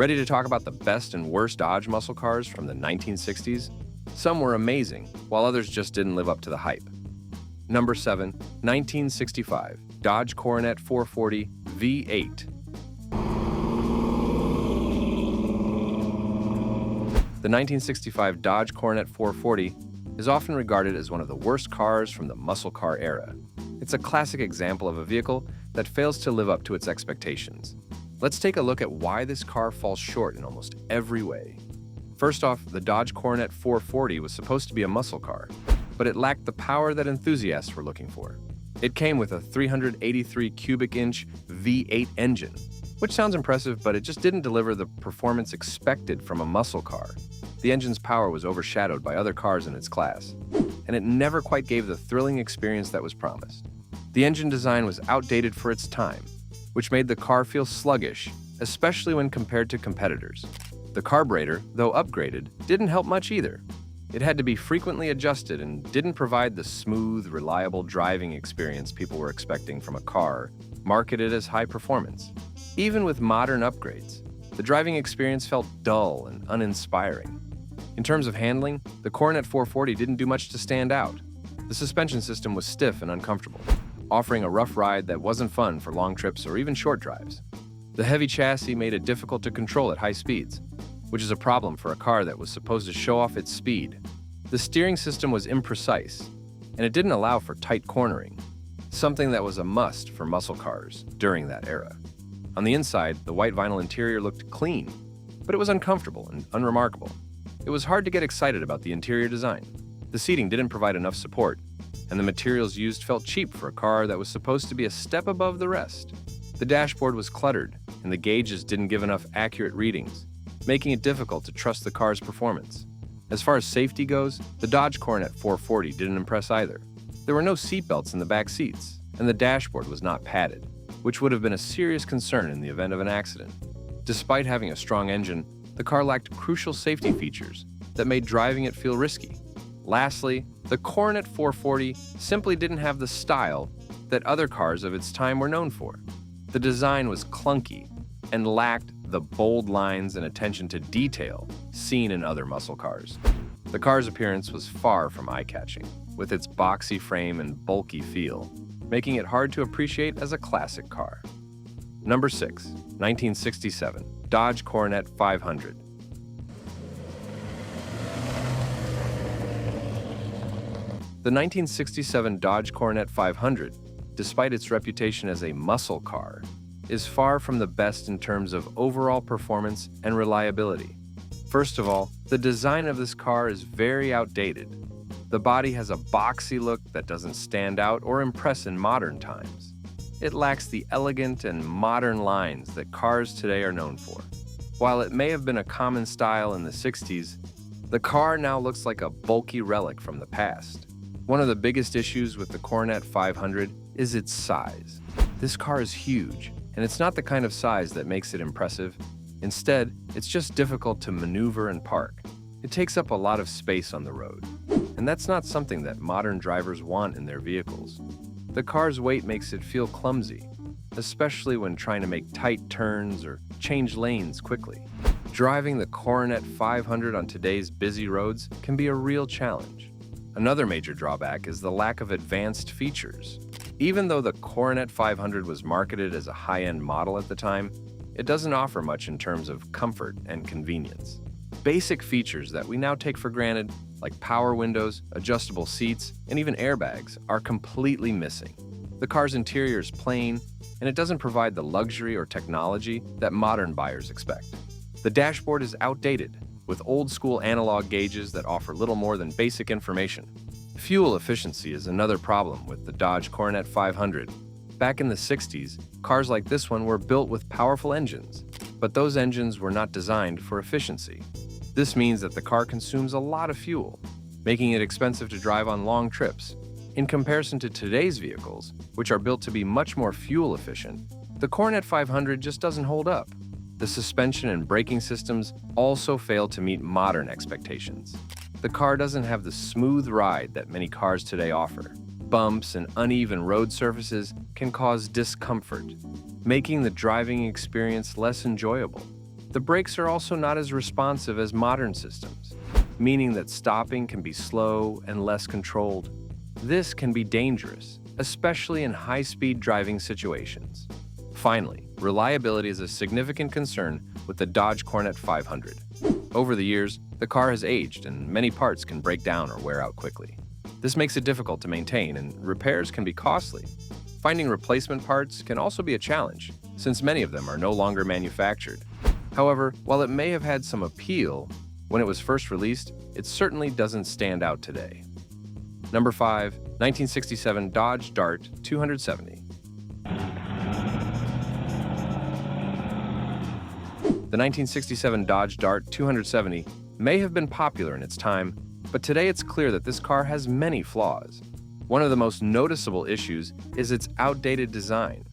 Ready to talk about the best and worst Dodge muscle cars from the 1960s? Some were amazing, while others just didn't live up to the hype. Number 7. 1965 Dodge Coronet 440 V8. The 1965 Dodge Coronet 440 is often regarded as one of the worst cars from the muscle car era. It's a classic example of a vehicle that fails to live up to its expectations. Let's take a look at why this car falls short in almost every way. First off, the Dodge Coronet 440 was supposed to be a muscle car, but it lacked the power that enthusiasts were looking for. It came with a 383 cubic inch V8 engine, which sounds impressive, but it just didn't deliver the performance expected from a muscle car. The engine's power was overshadowed by other cars in its class, and it never quite gave the thrilling experience that was promised. The engine design was outdated for its time, which made the car feel sluggish, especially when compared to competitors. The carburetor, though upgraded, didn't help much either. It had to be frequently adjusted and didn't provide the smooth, reliable driving experience people were expecting from a car marketed as high performance. Even with modern upgrades, the driving experience felt dull and uninspiring. In terms of handling, the Coronet 440 didn't do much to stand out. The suspension system was stiff and uncomfortable, offering a rough ride that wasn't fun for long trips or even short drives. The heavy chassis made it difficult to control at high speeds, which is a problem for a car that was supposed to show off its speed. The steering system was imprecise, and it didn't allow for tight cornering, something that was a must for muscle cars during that era. On the inside, the white vinyl interior looked clean, but it was uncomfortable and unremarkable. It was hard to get excited about the interior design. The seating didn't provide enough support, and the materials used felt cheap for a car that was supposed to be a step above the rest. The dashboard was cluttered, and the gauges didn't give enough accurate readings, making it difficult to trust the car's performance. As far as safety goes, the Dodge Coronet 440 didn't impress either. There were no seatbelts in the back seats, and the dashboard was not padded, which would have been a serious concern in the event of an accident. Despite having a strong engine, the car lacked crucial safety features that made driving it feel risky. Lastly, the Coronet 440 simply didn't have the style that other cars of its time were known for. The design was clunky and lacked the bold lines and attention to detail seen in other muscle cars. The car's appearance was far from eye-catching, with its boxy frame and bulky feel, making it hard to appreciate as a classic car. Number 6. 1967 Dodge Coronet 500. The 1967 Dodge Coronet 500, despite its reputation as a muscle car, is far from the best in terms of overall performance and reliability. First of all, the design of this car is very outdated. The body has a boxy look that doesn't stand out or impress in modern times. It lacks the elegant and modern lines that cars today are known for. While it may have been a common style in the 60s, the car now looks like a bulky relic from the past. One of the biggest issues with the Coronet 500 is its size. This car is huge, and it's not the kind of size that makes it impressive. Instead, it's just difficult to maneuver and park. It takes up a lot of space on the road, and that's not something that modern drivers want in their vehicles. The car's weight makes it feel clumsy, especially when trying to make tight turns or change lanes quickly. Driving the Coronet 500 on today's busy roads can be a real challenge. Another major drawback is the lack of advanced features. Even though the Coronet 500 was marketed as a high-end model at the time, it doesn't offer much in terms of comfort and convenience. Basic features that we now take for granted, like power windows, adjustable seats, and even airbags, are completely missing. The car's interior is plain, and it doesn't provide the luxury or technology that modern buyers expect. The dashboard is outdated, with old-school analog gauges that offer little more than basic information. Fuel efficiency is another problem with the Dodge Coronet 500. Back in the 60s, cars like this one were built with powerful engines, but those engines were not designed for efficiency. This means that the car consumes a lot of fuel, making it expensive to drive on long trips. In comparison to today's vehicles, which are built to be much more fuel efficient, the Coronet 500 just doesn't hold up. The suspension and braking systems also fail to meet modern expectations. The car doesn't have the smooth ride that many cars today offer. Bumps and uneven road surfaces can cause discomfort, making the driving experience less enjoyable. The brakes are also not as responsive as modern systems, meaning that stopping can be slow and less controlled. This can be dangerous, especially in high-speed driving situations. Finally, reliability is a significant concern with the Dodge Coronet 500. Over the years, the car has aged and many parts can break down or wear out quickly. This makes it difficult to maintain and repairs can be costly. Finding replacement parts can also be a challenge, since many of them are no longer manufactured. However, while it may have had some appeal when it was first released, it certainly doesn't stand out today. Number 5. 1967 Dodge Dart 270. The 1967 Dodge Dart 270 may have been popular in its time, but today it's clear that this car has many flaws. One of the most noticeable issues is its outdated design.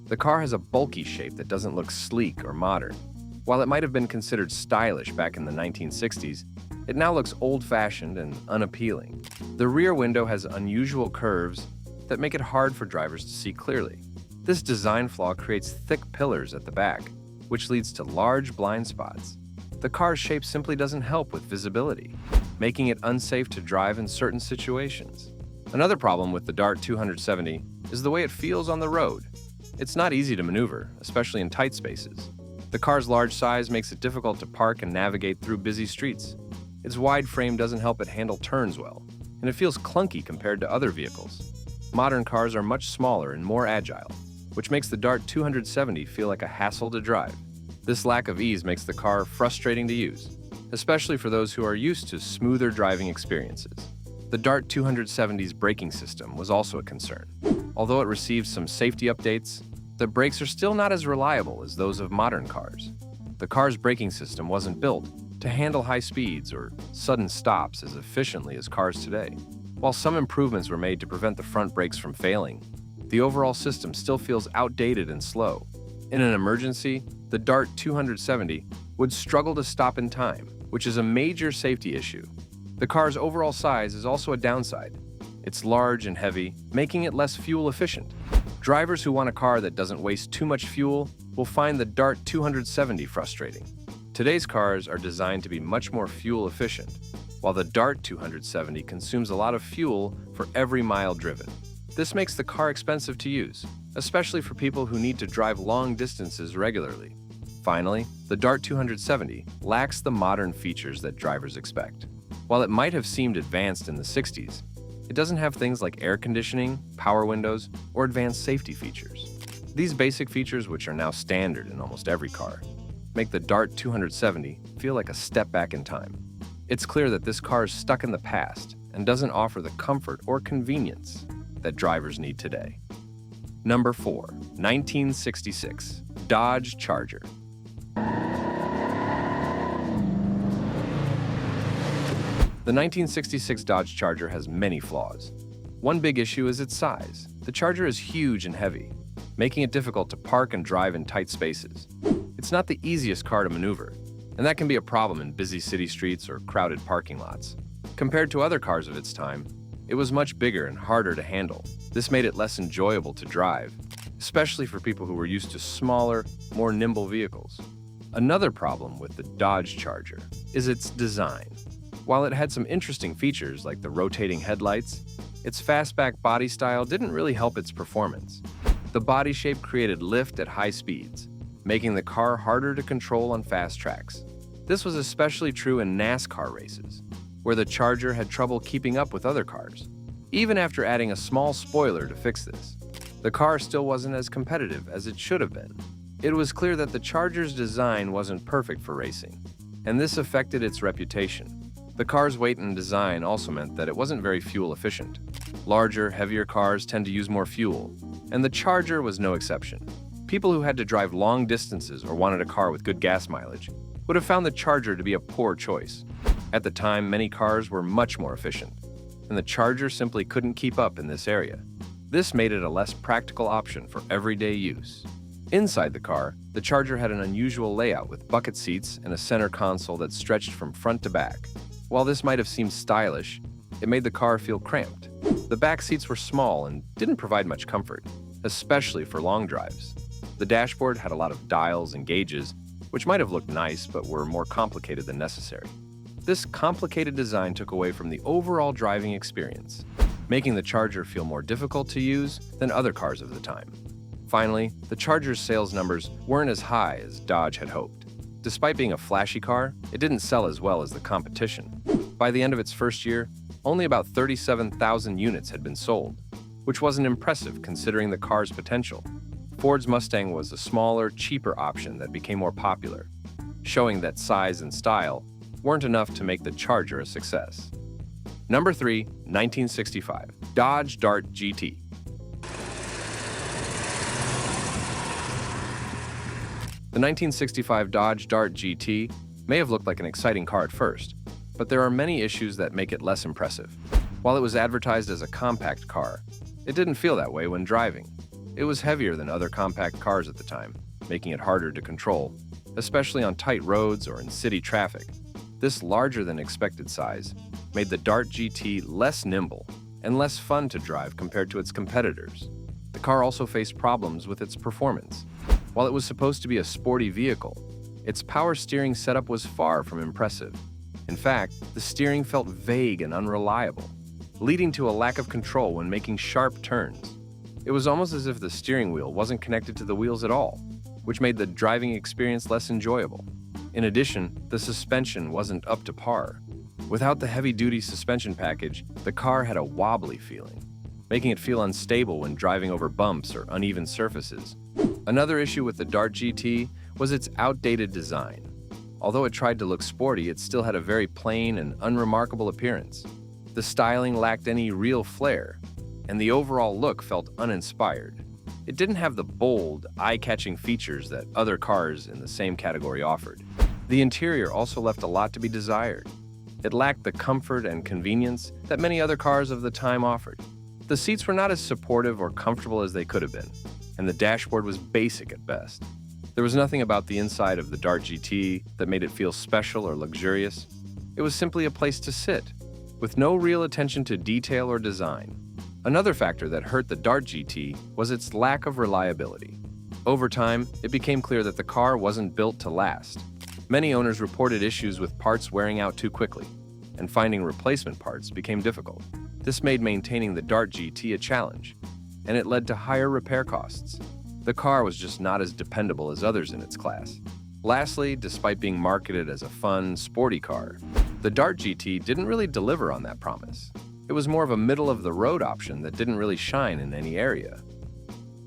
The car has a bulky shape that doesn't look sleek or modern. While it might have been considered stylish back in the 1960s, it now looks old-fashioned and unappealing. The rear window has unusual curves that make it hard for drivers to see clearly. This design flaw creates thick pillars at the back, which leads to large blind spots. The car's shape simply doesn't help with visibility, making it unsafe to drive in certain situations. Another problem with the Dart 270 is the way it feels on the road. It's not easy to maneuver, especially in tight spaces. The car's large size makes it difficult to park and navigate through busy streets. Its wide frame doesn't help it handle turns well, and it feels clunky compared to other vehicles. Modern cars are much smaller and more agile, which makes the Dart 270 feel like a hassle to drive. This lack of ease makes the car frustrating to use, especially for those who are used to smoother driving experiences. The Dart 270's braking system was also a concern. Although it received some safety updates, the brakes are still not as reliable as those of modern cars. The car's braking system wasn't built to handle high speeds or sudden stops as efficiently as cars today. While some improvements were made to prevent the front brakes from failing, the overall system still feels outdated and slow. In an emergency, the Dart 270 would struggle to stop in time, which is a major safety issue. The car's overall size is also a downside. It's large and heavy, making it less fuel efficient. Drivers who want a car that doesn't waste too much fuel will find the Dart 270 frustrating. Today's cars are designed to be much more fuel efficient, while the Dart 270 consumes a lot of fuel for every mile driven. This makes the car expensive to use, especially for people who need to drive long distances regularly. Finally, the Dart 270 lacks the modern features that drivers expect. While it might have seemed advanced in the 60s, it doesn't have things like air conditioning, power windows, or advanced safety features. These basic features, which are now standard in almost every car, make the Dart 270 feel like a step back in time. It's clear that this car is stuck in the past and doesn't offer the comfort or convenience that drivers need today. Number 4. 1966 Dodge Charger. The 1966 Dodge Charger has many flaws. One big issue is its size. The Charger is huge and heavy, making it difficult to park and drive in tight spaces. It's not the easiest car to maneuver, and that can be a problem in busy city streets or crowded parking lots. Compared to other cars of its time, it was much bigger and harder to handle. This made it less enjoyable to drive, especially for people who were used to smaller, more nimble vehicles. Another problem with the Dodge Charger is its design. While it had some interesting features like the rotating headlights, its fastback body style didn't really help its performance. The body shape created lift at high speeds, making the car harder to control on fast tracks. This was especially true in NASCAR races, where the Charger had trouble keeping up with other cars. Even after adding a small spoiler to fix this, the car still wasn't as competitive as it should have been. It was clear that the Charger's design wasn't perfect for racing, and this affected its reputation. The car's weight and design also meant that it wasn't very fuel efficient. Larger, heavier cars tend to use more fuel, and the Charger was no exception. People who had to drive long distances or wanted a car with good gas mileage would have found the Charger to be a poor choice. At the time, many cars were much more efficient, and the Charger simply couldn't keep up in this area. This made it a less practical option for everyday use. Inside the car, the Charger had an unusual layout with bucket seats and a center console that stretched from front to back. While this might have seemed stylish, it made the car feel cramped. The back seats were small and didn't provide much comfort, especially for long drives. The dashboard had a lot of dials and gauges, which might have looked nice but were more complicated than necessary. This complicated design took away from the overall driving experience, making the Charger feel more difficult to use than other cars of the time. Finally, the Charger's sales numbers weren't as high as Dodge had hoped. Despite being a flashy car, it didn't sell as well as the competition. By the end of its first year, only about 37,000 units had been sold, which wasn't impressive considering the car's potential. Ford's Mustang was a smaller, cheaper option that became more popular, showing that size and style weren't enough to make the Charger a success. Number 3, 1965, Dodge Dart GT. The 1965 Dodge Dart GT may have looked like an exciting car at first, but there are many issues that make it less impressive. While it was advertised as a compact car, it didn't feel that way when driving. It was heavier than other compact cars at the time, making it harder to control, especially on tight roads or in city traffic. This larger-than-expected size made the Dart GT less nimble and less fun to drive compared to its competitors. The car also faced problems with its performance. While it was supposed to be a sporty vehicle, its power steering setup was far from impressive. In fact, the steering felt vague and unreliable, leading to a lack of control when making sharp turns. It was almost as if the steering wheel wasn't connected to the wheels at all, which made the driving experience less enjoyable. In addition, the suspension wasn't up to par. Without the heavy-duty suspension package, the car had a wobbly feeling, making it feel unstable when driving over bumps or uneven surfaces. Another issue with the Dart GT was its outdated design. Although it tried to look sporty, it still had a very plain and unremarkable appearance. The styling lacked any real flair, and the overall look felt uninspired. It didn't have the bold, eye-catching features that other cars in the same category offered. The interior also left a lot to be desired. It lacked the comfort and convenience that many other cars of the time offered. The seats were not as supportive or comfortable as they could have been, and the dashboard was basic at best. There was nothing about the inside of the Dart GT that made it feel special or luxurious. It was simply a place to sit, with no real attention to detail or design. Another factor that hurt the Dart GT was its lack of reliability. Over time, it became clear that the car wasn't built to last. Many owners reported issues with parts wearing out too quickly, and finding replacement parts became difficult. This made maintaining the Dart GT a challenge, and it led to higher repair costs. The car was just not as dependable as others in its class. Lastly, despite being marketed as a fun, sporty car, the Dart GT didn't really deliver on that promise. It was more of a middle-of-the-road option that didn't really shine in any area.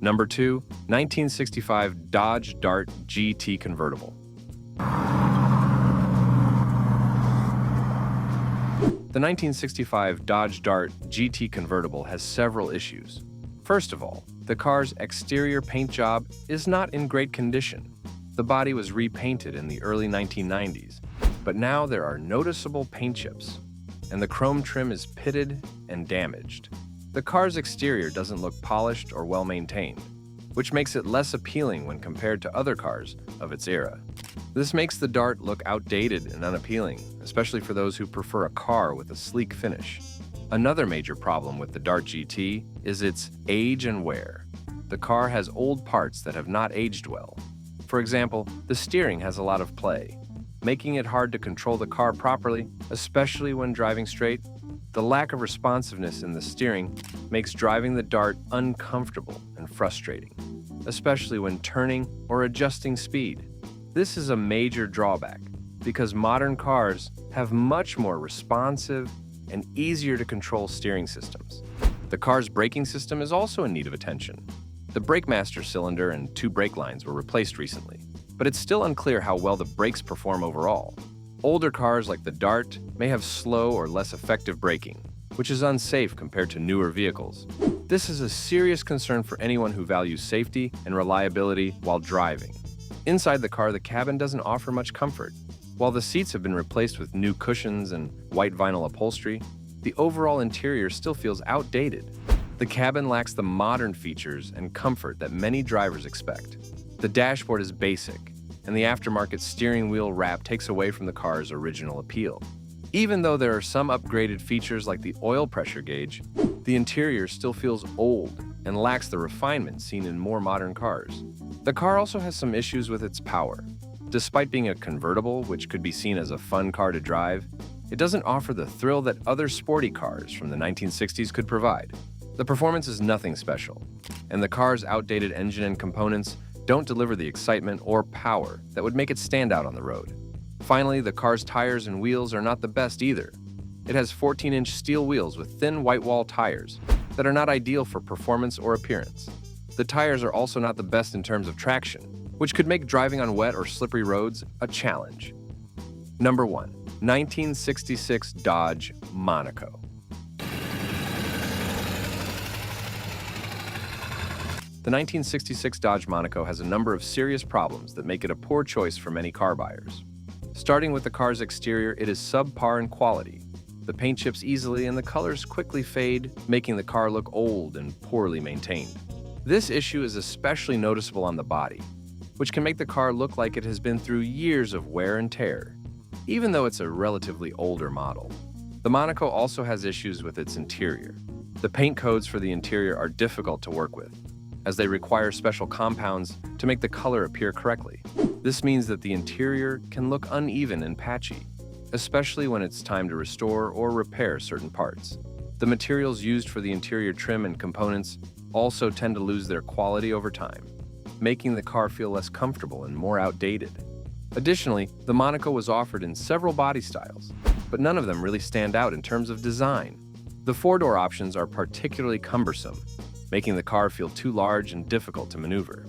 Number 2, 1965 Dodge Dart GT Convertible. The 1965 Dodge Dart GT Convertible has several issues. First of all, the car's exterior paint job is not in great condition. The body was repainted in the early 1990s, but now there are noticeable paint chips, and the chrome trim is pitted and damaged. The car's exterior doesn't look polished or well-maintained, which makes it less appealing when compared to other cars of its era. This makes the Dart look outdated and unappealing, especially for those who prefer a car with a sleek finish. Another major problem with the Dart GT is its age and wear. The car has old parts that have not aged well. For example, the steering has a lot of play, making it hard to control the car properly, especially when driving straight. The lack of responsiveness in the steering makes driving the Dart uncomfortable and frustrating, especially when turning or adjusting speed. This is a major drawback because modern cars have much more responsive and easier to control steering systems. The car's braking system is also in need of attention. The brake master cylinder and 2 brake lines were replaced recently, but it's still unclear how well the brakes perform overall. Older cars like the Dart may have slow or less effective braking, which is unsafe compared to newer vehicles. This is a serious concern for anyone who values safety and reliability while driving. Inside the car, the cabin doesn't offer much comfort. While the seats have been replaced with new cushions and white vinyl upholstery, the overall interior still feels outdated. The cabin lacks the modern features and comfort that many drivers expect. The dashboard is basic, and the aftermarket steering wheel wrap takes away from the car's original appeal. Even though there are some upgraded features like the oil pressure gauge, the interior still feels old and lacks the refinement seen in more modern cars. The car also has some issues with its power. Despite being a convertible, which could be seen as a fun car to drive, it doesn't offer the thrill that other sporty cars from the 1960s could provide. The performance is nothing special, and the car's outdated engine and components don't deliver the excitement or power that would make it stand out on the road. Finally, the car's tires and wheels are not the best either. It has 14-inch steel wheels with thin white wall tires that are not ideal for performance or appearance. The tires are also not the best in terms of traction, which could make driving on wet or slippery roads a challenge. Number 1. 1966 Dodge Monaco. The 1966 Dodge Monaco has a number of serious problems that make it a poor choice for many car buyers. Starting with the car's exterior, it is subpar in quality. The paint chips easily and the colors quickly fade, making the car look old and poorly maintained. This issue is especially noticeable on the body, which can make the car look like it has been through years of wear and tear, even though it's a relatively older model. The Monaco also has issues with its interior. The paint codes for the interior are difficult to work with, as they require special compounds to make the color appear correctly. This means that the interior can look uneven and patchy, especially when it's time to restore or repair certain parts. The materials used for the interior trim and components also tend to lose their quality over time, making the car feel less comfortable and more outdated. Additionally, the Monaco was offered in several body styles, but none of them really stand out in terms of design. The four-door options are particularly cumbersome, making the car feel too large and difficult to maneuver.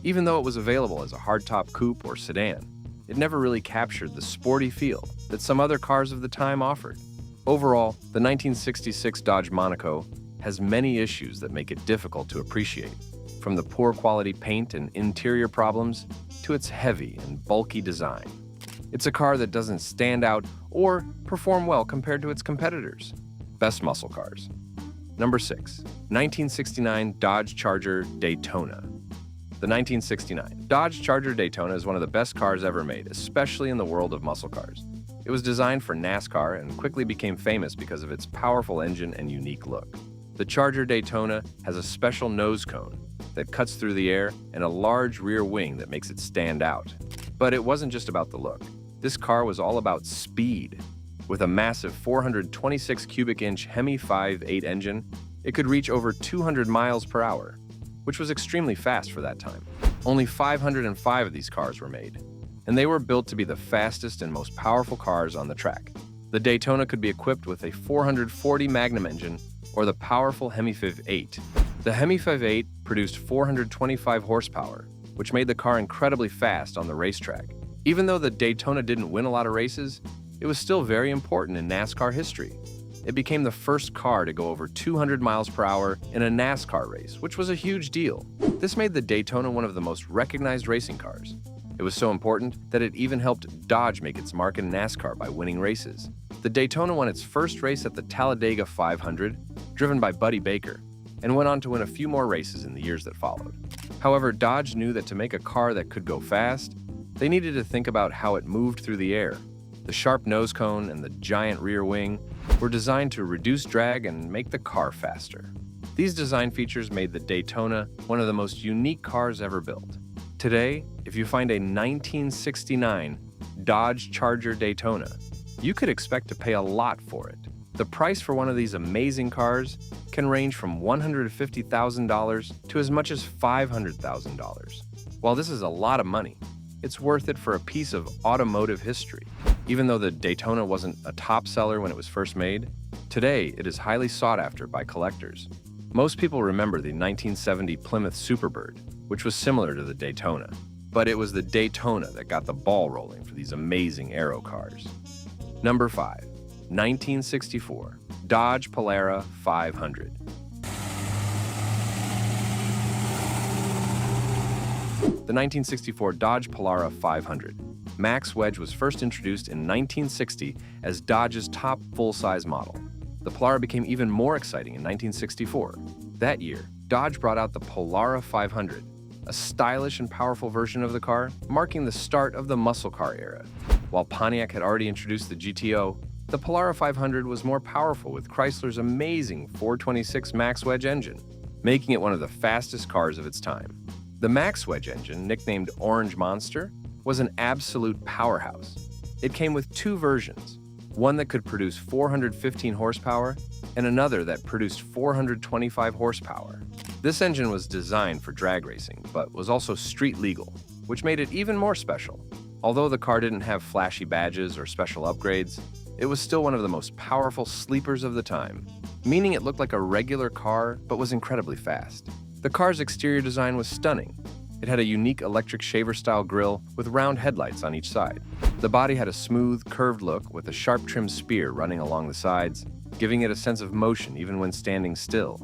Even though it was available as a hardtop coupe or sedan, it never really captured the sporty feel that some other cars of the time offered. Overall, the 1966 Dodge Monaco has many issues that make it difficult to appreciate, from the poor quality paint and interior problems to its heavy and bulky design. It's a car that doesn't stand out or perform well compared to its competitors. Best muscle cars. Number 6. 1969 Dodge Charger Daytona. The 1969 Dodge Charger Daytona is one of the best cars ever made, especially in the world of muscle cars. It was designed for NASCAR and quickly became famous because of its powerful engine and unique look. The Charger Daytona has a special nose cone that cuts through the air and a large rear wing that makes it stand out. But it wasn't just about the look. This car was all about speed. With a massive 426 cubic inch Hemi 5.8 engine, it could reach over 200 miles per hour, which was extremely fast for that time. Only 505 of these cars were made, and they were built to be the fastest and most powerful cars on the track. The Daytona could be equipped with a 440 Magnum engine or the powerful Hemi 5.8. The Hemi 5.8 produced 425 horsepower, which made the car incredibly fast on the racetrack. Even though the Daytona didn't win a lot of races, it was still very important in NASCAR history. It became the first car to go over 200 miles per hour in a NASCAR race, which was a huge deal. This made the Daytona one of the most recognized racing cars. It was so important that it even helped Dodge make its mark in NASCAR by winning races. The Daytona won its first race at the Talladega 500, driven by Buddy Baker, and went on to win a few more races in the years that followed. However, Dodge knew that to make a car that could go fast, they needed to think about how it moved through the air. The sharp nose cone and the giant rear wing were designed to reduce drag and make the car faster. These design features made the Daytona one of the most unique cars ever built. Today, if you find a 1969 Dodge Charger Daytona, you could expect to pay a lot for it. The price for one of these amazing cars can range from $150,000 to as much as $500,000. While this is a lot of money, it's worth it for a piece of automotive history. Even though the Daytona wasn't a top seller when it was first made, today it is highly sought after by collectors. Most people remember the 1970 Plymouth Superbird, which was similar to the Daytona, but it was the Daytona that got the ball rolling for these amazing aero cars. Number 5. 1964 Dodge Polara 500. The 1964 Dodge Polara 500. Max Wedge was first introduced in 1960 as Dodge's top full-size model. The Polara became even more exciting in 1964. That year, Dodge brought out the Polara 500, a stylish and powerful version of the car, marking the start of the muscle car era. While Pontiac had already introduced the GTO, the Polara 500 was more powerful with Chrysler's amazing 426 Max Wedge engine, making it one of the fastest cars of its time. The Max Wedge engine, nicknamed Orange Monster, was an absolute powerhouse. It came with two versions, one that could produce 415 horsepower and another that produced 425 horsepower. This engine was designed for drag racing, but was also street legal, which made it even more special. Although the car didn't have flashy badges or special upgrades, it was still one of the most powerful sleepers of the time, meaning it looked like a regular car but was incredibly fast. The car's exterior design was stunning. It had a unique electric shaver-style grille with round headlights on each side. The body had a smooth, curved look with a sharp trimmed spear running along the sides, giving it a sense of motion even when standing still.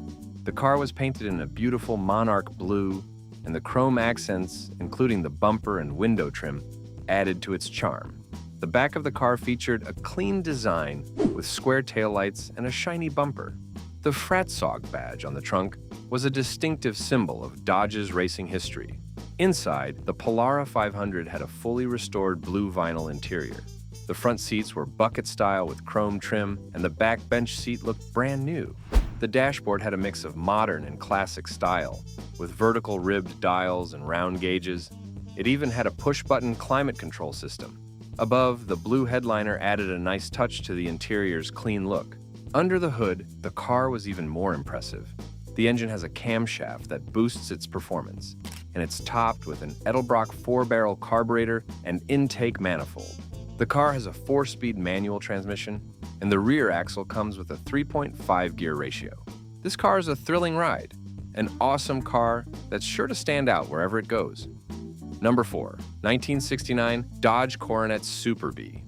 The car was painted in a beautiful monarch blue, and the chrome accents, including the bumper and window trim, added to its charm. The back of the car featured a clean design with square taillights and a shiny bumper. The Fratzog badge on the trunk was a distinctive symbol of Dodge's racing history. Inside, the Polara 500 had a fully restored blue vinyl interior. The front seats were bucket style with chrome trim, and the back bench seat looked brand new. The dashboard had a mix of modern and classic style, with vertical ribbed dials and round gauges. It even had a push-button climate control system. Above, the blue headliner added a nice touch to the interior's clean look. Under the hood, the car was even more impressive. The engine has a camshaft that boosts its performance, and it's topped with an Edelbrock 4-barrel carburetor and intake manifold. The car has a 4-speed manual transmission, and the rear axle comes with a 3.5 gear ratio. This car is a thrilling ride, an awesome car that's sure to stand out wherever it goes. Number 4, 1969 Dodge Coronet Super Bee.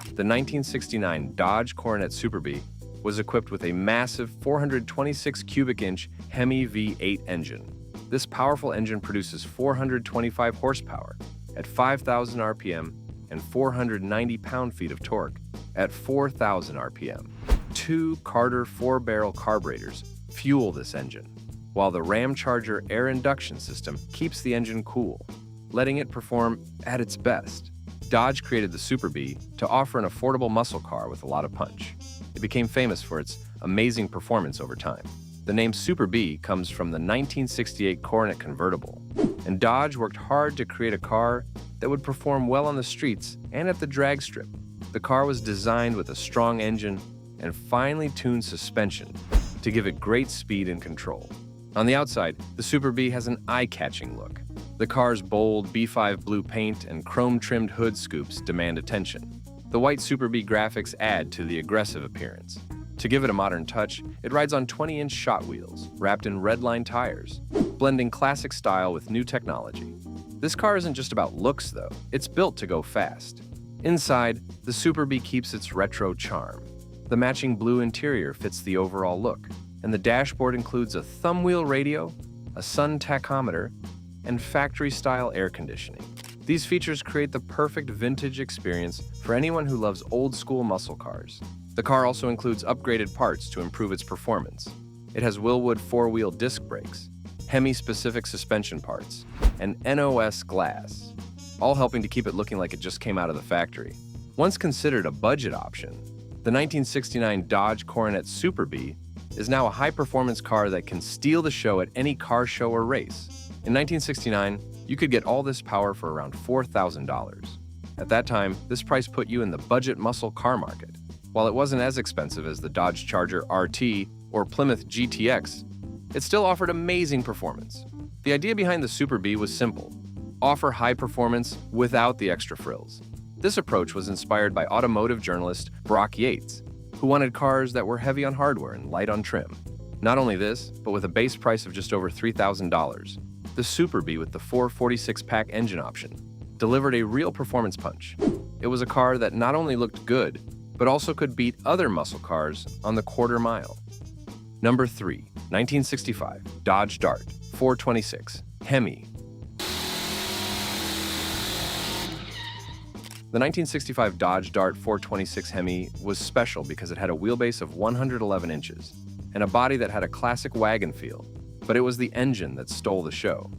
The 1969 Dodge Coronet Super Bee was equipped with a massive 426 cubic inch Hemi V8 engine. This powerful engine produces 425 horsepower at 5,000 RPM and 490 pound-feet of torque at 4,000 RPM. Two Carter 4-barrel carburetors fuel this engine, while the Ramcharger air induction system keeps the engine cool, letting it perform at its best. Dodge created the Super Bee to offer an affordable muscle car with a lot of punch. It became famous for its amazing performance over time. The name Super Bee comes from the 1968 Coronet Convertible, and Dodge worked hard to create a car that would perform well on the streets and at the drag strip. The car was designed with a strong engine and finely tuned suspension to give it great speed and control. On the outside, the Super Bee has an eye-catching look. The car's bold B5 blue paint and chrome-trimmed hood scoops demand attention. The white Super Bee graphics add to the aggressive appearance. To give it a modern touch, it rides on 20-inch shot wheels, wrapped in red-line tires, blending classic style with new technology. This car isn't just about looks, though. It's built to go fast. Inside, the Super Bee keeps its retro charm. The matching blue interior fits the overall look, and the dashboard includes a thumb-wheel radio, a sun tachometer, and factory-style air conditioning. These features create the perfect vintage experience for anyone who loves old-school muscle cars. The car also includes upgraded parts to improve its performance. It has Wilwood 4-wheel disc brakes, Hemi-specific suspension parts, and NOS glass, all helping to keep it looking like it just came out of the factory. Once considered a budget option, the 1969 Dodge Coronet Super Bee is now a high-performance car that can steal the show at any car show or race. In 1969, you could get all this power for around $4,000. At that time, this price put you in the budget muscle car market. While it wasn't as expensive as the Dodge Charger RT or Plymouth GTX, it still offered amazing performance. The idea behind the Super Bee was simple: offer high performance without the extra frills. This approach was inspired by automotive journalist Brock Yates, who wanted cars that were heavy on hardware and light on trim. Not only this, but with a base price of just over $3,000, the Super Bee with the 446-pack engine option delivered a real performance punch. It was a car that not only looked good, but also could beat other muscle cars on the quarter mile. Number 3, 1965 Dodge Dart 426 Hemi. The 1965 Dodge Dart 426 Hemi was special because it had a wheelbase of 111 inches and a body that had a classic wagon feel, but it was the engine that stole the show.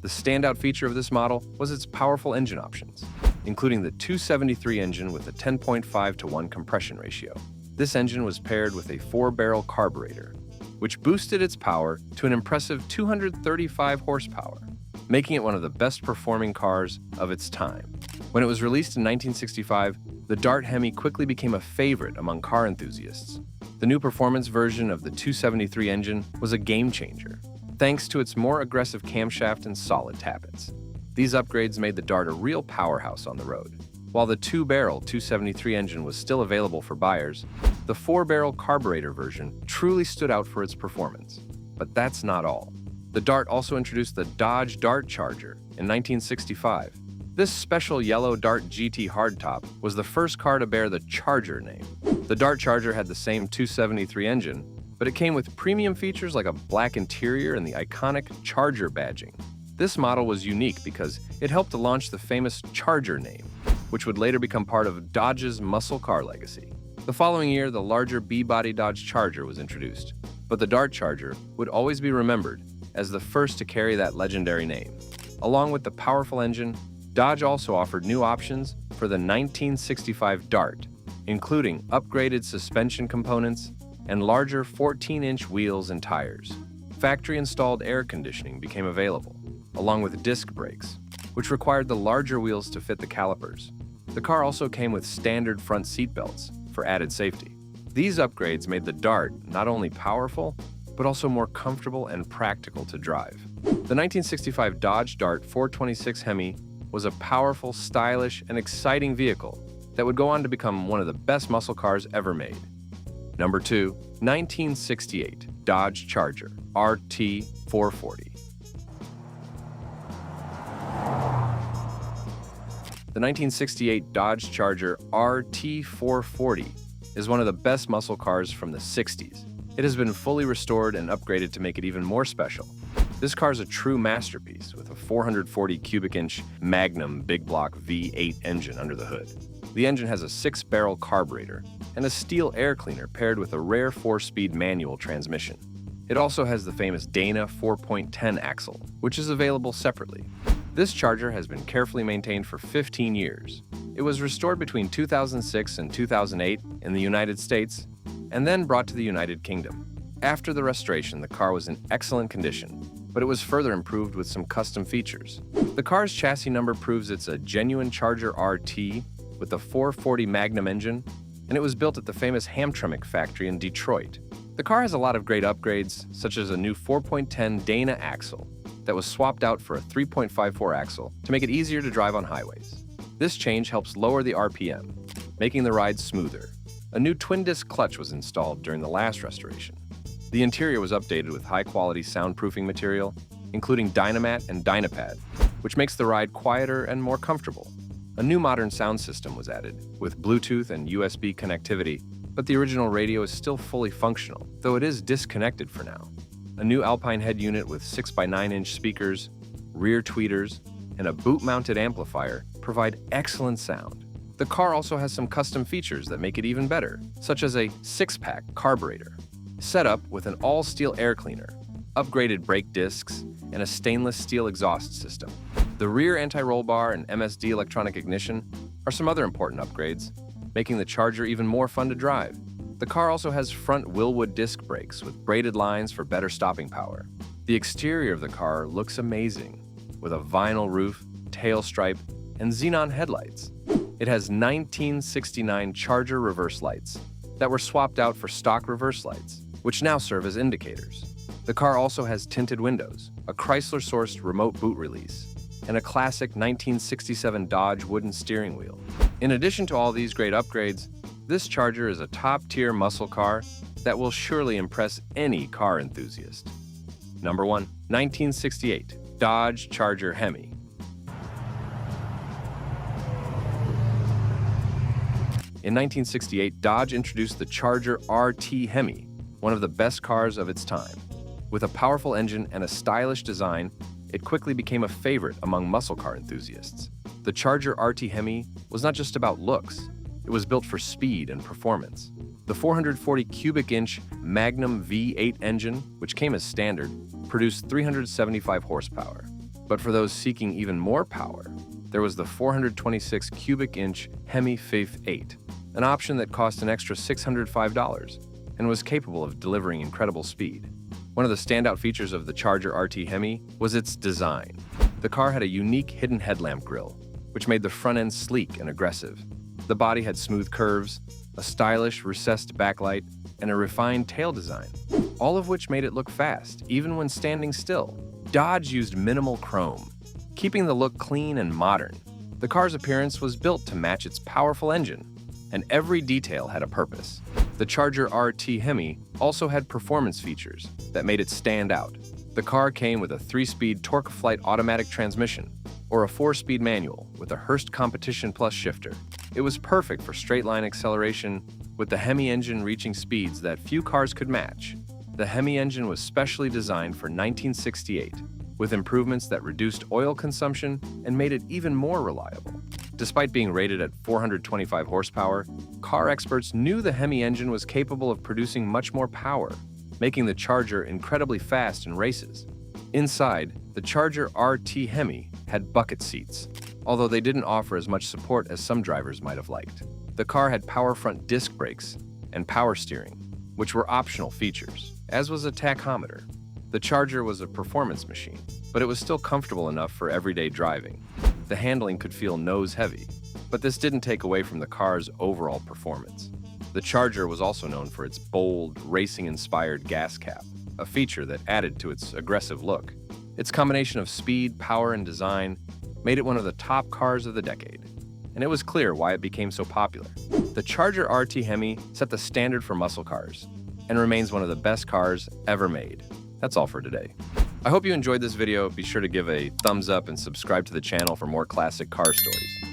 The standout feature of this model was its powerful engine options, including the 273 engine with a 10.5:1 compression ratio. This engine was paired with a 4-barrel carburetor, which boosted its power to an impressive 235 horsepower, making it one of the best-performing cars of its time. When it was released in 1965, the Dart Hemi quickly became a favorite among car enthusiasts. The new performance version of the 273 engine was a game-changer, thanks to its more aggressive camshaft and solid tappets. These upgrades made the Dart a real powerhouse on the road. While the two-barrel 273 engine was still available for buyers, the four-barrel carburetor version truly stood out for its performance. But that's not all. The Dart also introduced the Dodge Dart Charger in 1965. This special yellow Dart GT hardtop was the first car to bear the Charger name. The Dart Charger had the same 273 engine, but it came with premium features like a black interior and the iconic Charger badging. This model was unique because it helped to launch the famous Charger name, which would later become part of Dodge's muscle car legacy. The following year, the larger B-body Dodge Charger was introduced, but the Dart Charger would always be remembered as the first to carry that legendary name. Along with the powerful engine, Dodge also offered new options for the 1965 Dart, including upgraded suspension components and larger 14-inch wheels and tires. Factory-installed air conditioning became available, along with disc brakes, which required the larger wheels to fit the calipers. The car also came with standard front seat belts for added safety. These upgrades made the Dart not only powerful, but also more comfortable and practical to drive. The 1965 Dodge Dart 426 Hemi was a powerful, stylish, and exciting vehicle that would go on to become one of the best muscle cars ever made. Number 2, 1968 Dodge Charger RT 440. The 1968 Dodge Charger RT 440 is one of the best muscle cars from the 60s. It has been fully restored and upgraded to make it even more special. This car is a true masterpiece with a 440 cubic inch Magnum big block V8 engine under the hood. The engine has a 6-barrel carburetor and a steel air cleaner paired with a rare 4-speed manual transmission. It also has the famous Dana 4.10 axle, which is available separately. This Charger has been carefully maintained for 15 years. It was restored between 2006 and 2008 in the United States and then brought to the United Kingdom. After the restoration, the car was in excellent condition, but it was further improved with some custom features. The car's chassis number proves it's a genuine Charger RT with the 440 Magnum engine, and it was built at the famous Hamtramck factory in Detroit. The car has a lot of great upgrades, such as a new 4.10 Dana axle that was swapped out for a 3.54 axle to make it easier to drive on highways. This change helps lower the RPM, making the ride smoother. A new twin-disc clutch was installed during the last restoration. The interior was updated with high-quality soundproofing material, including Dynamat and Dynapad, which makes the ride quieter and more comfortable. A new modern sound system was added, with Bluetooth and USB connectivity, but the original radio is still fully functional, though it is disconnected for now. A new Alpine head unit with 6x9-inch speakers, rear tweeters, and a boot-mounted amplifier provide excellent sound. The car also has some custom features that make it even better, such as a 6-pack carburetor, set up with an all-steel air cleaner, upgraded brake discs, and a stainless steel exhaust system. The rear anti-roll bar and MSD electronic ignition are some other important upgrades, making the Charger even more fun to drive. The car also has front Willwood disc brakes with braided lines for better stopping power. The exterior of the car looks amazing, with a vinyl roof, tail stripe, and xenon headlights. It has 1969 Charger reverse lights that were swapped out for stock reverse lights, which now serve as indicators. The car also has tinted windows, a Chrysler-sourced remote boot release, and a classic 1967 Dodge wooden steering wheel. In addition to all these great upgrades, this Charger is a top-tier muscle car that will surely impress any car enthusiast. Number 1, 1968 Dodge Charger Hemi. In 1968, Dodge introduced the Charger RT Hemi, one of the best cars of its time. With a powerful engine and a stylish design, it quickly became a favorite among muscle car enthusiasts. The Charger RT Hemi was not just about looks, it was built for speed and performance. The 440 cubic inch Magnum V8 engine, which came as standard, produced 375 horsepower. But for those seeking even more power, there was the 426 cubic inch Hemi Faith 8, an option that cost an extra $605 and was capable of delivering incredible speed. One of the standout features of the Charger RT Hemi was its design. The car had a unique hidden headlamp grille, which made the front end sleek and aggressive. The body had smooth curves, a stylish recessed backlight, and a refined tail design, all of which made it look fast, even when standing still. Dodge used minimal chrome, keeping the look clean and modern. The car's appearance was built to match its powerful engine, and every detail had a purpose. The Charger RT Hemi also had performance features that made it stand out. The car came with a 3-speed Torque-Flight automatic transmission or a 4-speed manual with a Hurst Competition Plus shifter. It was perfect for straight-line acceleration, with the Hemi engine reaching speeds that few cars could match. The Hemi engine was specially designed for 1968, with improvements that reduced oil consumption and made it even more reliable. Despite being rated at 425 horsepower, car experts knew the Hemi engine was capable of producing much more power, making the Charger incredibly fast in races. Inside, the Charger RT Hemi had bucket seats, although they didn't offer as much support as some drivers might have liked. The car had power front disc brakes and power steering, which were optional features, as was a tachometer. The Charger was a performance machine, but it was still comfortable enough for everyday driving. The handling could feel nose-heavy, but this didn't take away from the car's overall performance. The Charger was also known for its bold, racing-inspired gas cap, a feature that added to its aggressive look. Its combination of speed, power, and design made it one of the top cars of the decade, and it was clear why it became so popular. The Charger RT Hemi set the standard for muscle cars and remains one of the best cars ever made. That's all for today. I hope you enjoyed this video. Be sure to give a thumbs up and subscribe to the channel for more classic car stories.